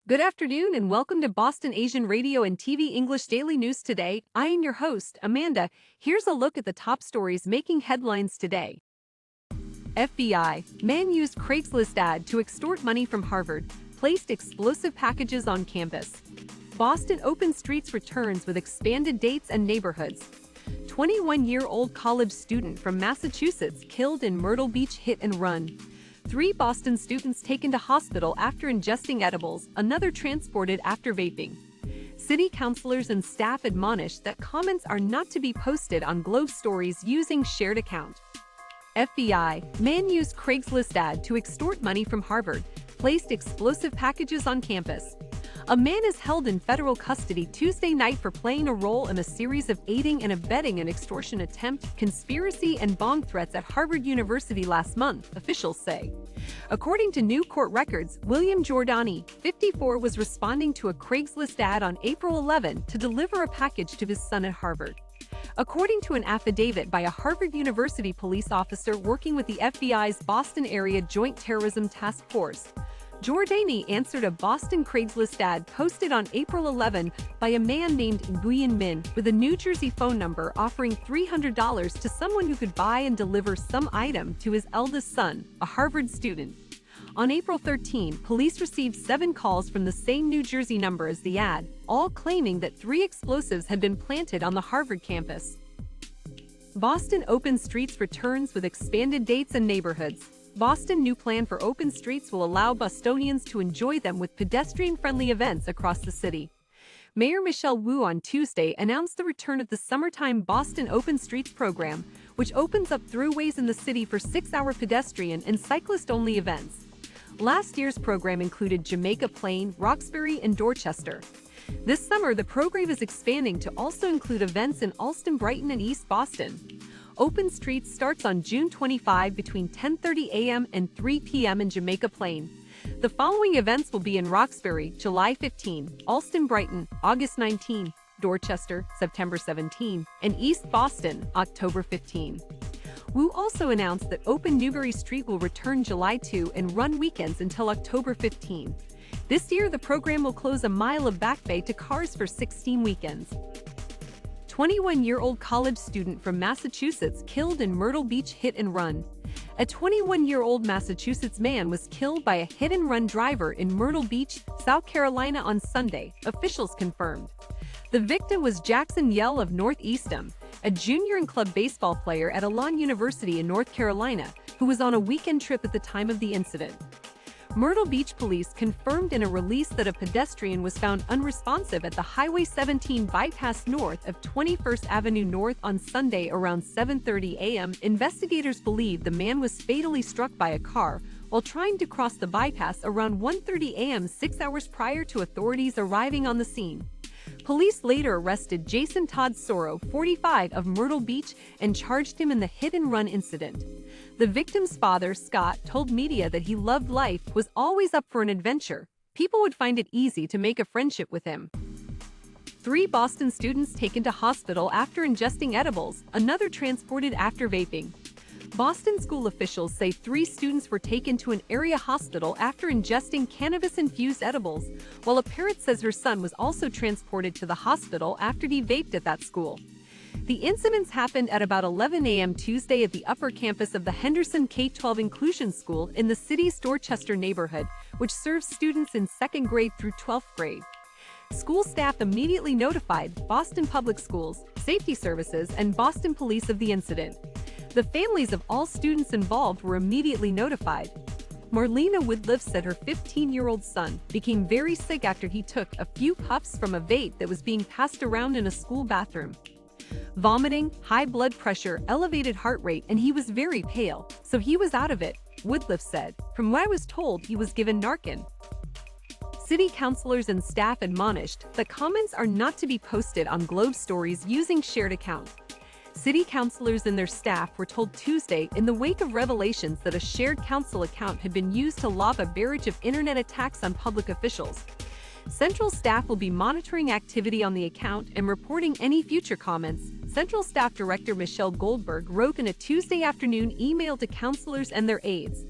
Good afternoon and welcome to Boston Asian Radio and TV English Daily News Today. I am your host, Amanda. Here's a look at the top stories making headlines today. FBI. Man used Craigslist ad to extort money from Harvard, placed explosive packages on campus. Boston Open Streets returns with expanded dates and neighborhoods. 21-year-old college student from Massachusetts killed in Myrtle Beach hit and run. 3 Boston students taken to hospital after ingesting edibles, another transported after vaping. City councilors and staff admonished that comments are not to be posted on Globe stories using shared account. FBI. Man used Craigslist ad to extort money from Harvard, placed explosive packages on campus. A man is held in federal custody Tuesday night for playing a role in a series of aiding and abetting an extortion attempt, conspiracy, and bomb threats at Harvard University last month, officials say. According to new court records, William Giordani, 54, was responding to a Craigslist ad on April 11 to deliver a package to his son at Harvard. According to an affidavit by a Harvard University police officer working with the FBI's Boston Area Joint Terrorism Task Force, Giordani answered a Boston Craigslist ad posted on April 11 by a man named Nguyen Min with a New Jersey phone number offering $300 to someone who could buy and deliver some item to his eldest son, a Harvard student. On April 13, police received 7 calls from the same New Jersey number as the ad, all claiming that 3 explosives had been planted on the Harvard campus. Boston Open Streets returns with expanded dates and neighborhoods. Boston's new plan for open streets will allow Bostonians to enjoy them with pedestrian-friendly events across the city. Mayor Michelle Wu on Tuesday announced the return of the summertime Boston Open Streets program, which opens up throughways in the city for 6-hour pedestrian and cyclist-only events. Last year's program included Jamaica Plain, Roxbury, and Dorchester. This summer, the program is expanding to also include events in Allston, Brighton, and East Boston. Open Streets starts on June 25 between 10:30 a.m. and 3 p.m. in Jamaica Plain. The following events will be in Roxbury, July 15, Allston, Brighton, August 19, Dorchester, September 17, and East Boston, October 15. Wu also announced that Open Newbury Street will return July 2 and run weekends until October 15. This year, the program will close a mile of Back Bay to cars for 16 weekends. 21-year-old college student from Massachusetts killed in Myrtle Beach hit and run. A 21-year-old Massachusetts man was killed by a hit-and-run driver in Myrtle Beach, South Carolina on Sunday, officials confirmed. The victim was Jackson Yell of Northeastern, a junior and club baseball player at Elon University in North Carolina, who was on a weekend trip at the time of the incident. Myrtle Beach police confirmed in a release that a pedestrian was found unresponsive at the Highway 17 bypass north of 21st Avenue North on Sunday around 7:30 a.m. Investigators believe the man was fatally struck by a car while trying to cross the bypass around 1:30 a.m. 6 hours prior to authorities arriving on the scene. Police later arrested Jason Todd Soro, 45, of Myrtle Beach and charged him in the hit-and-run incident. The victim's father, Scott, told media that he loved life, was always up for an adventure. People would find it easy to make a friendship with him. 3 Boston students taken to hospital after ingesting edibles, another transported after vaping. Boston school officials say 3 students were taken to an area hospital after ingesting cannabis-infused edibles, while a parent says her son was also transported to the hospital after he vaped at that school. The incidents happened at about 11 a.m. Tuesday at the upper campus of the Henderson K-12 Inclusion School in the city's Dorchester neighborhood, which serves students in 2nd grade through 12th grade. School staff immediately notified Boston Public Schools, Safety Services, and Boston Police of the incident. The families of all students involved were immediately notified. Marlena Woodliff said her 15-year-old son became very sick after he took a few puffs from a vape that was being passed around in a school bathroom. Vomiting, high blood pressure, elevated heart rate, and he was very pale, so he was out of it, Woodliff said. From what I was told, he was given Narcan. City councilors and staff admonished that comments are not to be posted on Globe stories using shared account. City councilors and their staff were told Tuesday in the wake of revelations that a shared council account had been used to lob a barrage of internet attacks on public officials. Central staff will be monitoring activity on the account and reporting any future comments, Central Staff Director Michelle Goldberg wrote in a Tuesday afternoon email to councilors and their aides.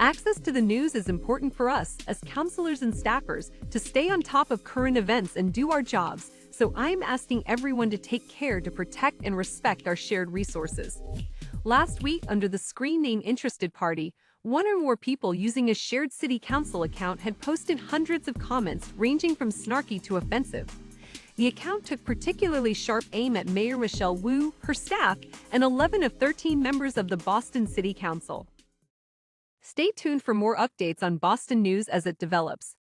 Access to the news is important for us as counselors and staffers to stay on top of current events and do our jobs, so I'm asking everyone to take care to protect and respect our shared resources. Last week, under the screen name Interested Party, one or more people using a shared city council account had posted hundreds of comments ranging from snarky to offensive. The account took particularly sharp aim at Mayor Michelle Wu, her staff, and 11 of 13 members of the Boston City Council. Stay tuned for more updates on Boston news as it develops.